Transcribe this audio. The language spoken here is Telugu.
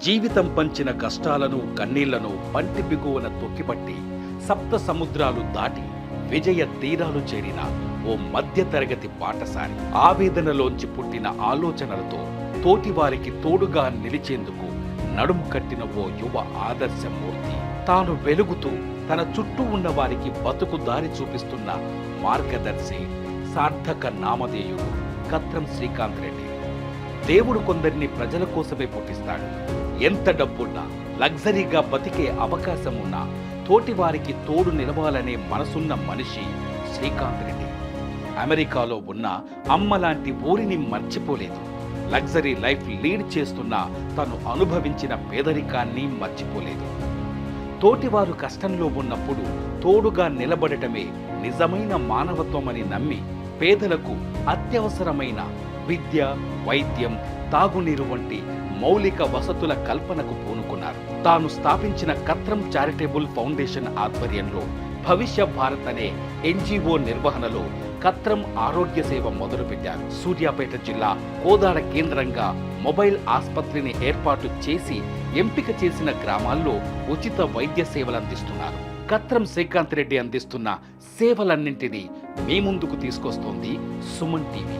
జీవితం పంచిన కష్టాలను కన్నీళ్లను పంటి బిగువన తొక్కిపట్టి సప్త సముద్రాలు దాటి విజయ తీరాలు చేరిన ఓ మధ్యతరగతి పాఠశాలి ఆవేదనలోంచి పుట్టిన ఆలోచనలతో తోటివారికి తోడుగా నిలిచేందుకు నడుము కట్టిన ఓ యువ ఆదర్శమూర్తి. తాను వెలుగుతూ తన చుట్టూ ఉన్న వారికి బతుకు దారి చూపిస్తున్న మార్గదర్శి, సార్థక నామధేయుడు కత్రం శ్రీకాంత్ రెడ్డి. దేవుడు కొందరిని ప్రజల కోసమే పుట్టిస్తాడు. ఎంత డబ్బున్నా, లగ్జరీగా బతికే అవకాశం ఉన్నా తోటి వారికి తోడు నిలవాలనే మనసున్న మనిషి శ్రీకాంత్ రెడ్డి. అమెరికాలో ఉన్న అమ్మలాంటి ఊరిని మర్చిపోలేదు. లగ్జరీ లైఫ్ లీడ్ చేస్తున్న తను అనుభవించిన పేదరికాన్ని మర్చిపోలేదు. తోటివారు కష్టంలో ఉన్నప్పుడు తోడుగా నిలబడటమే నిజమైన మానవత్వమని నమ్మి పేదలకు అత్యవసరమైన విద్య, వైద్యం, తాగునీరు వంటి మౌలిక వసతుల కల్పనకు పూనుకున్నారు. తాను స్థాపించిన కత్రం చారిటబుల్ ఫౌండేషన్ ఆధ్వర్యంలో భవిష్య భారత్ అనే ఎన్జిఓ నిర్వహణలో కత్రం ఆరోగ్య సేవ మొదలుపెట్టారు. సూర్యాపేట జిల్లా కోదాడ కేంద్రంగా మొబైల్ ఆసుపత్రిని ఏర్పాటు చేసి ఎంపిక చేసిన గ్రామాల్లో ఉచిత వైద్య సేవలు అందిస్తున్నారు. కత్రం శ్రీకాంత్ రెడ్డి అందిస్తున్న సేవలన్నింటినీ మీ ముందుకు తీసుకొస్తోంది సుమన్ టీవీ.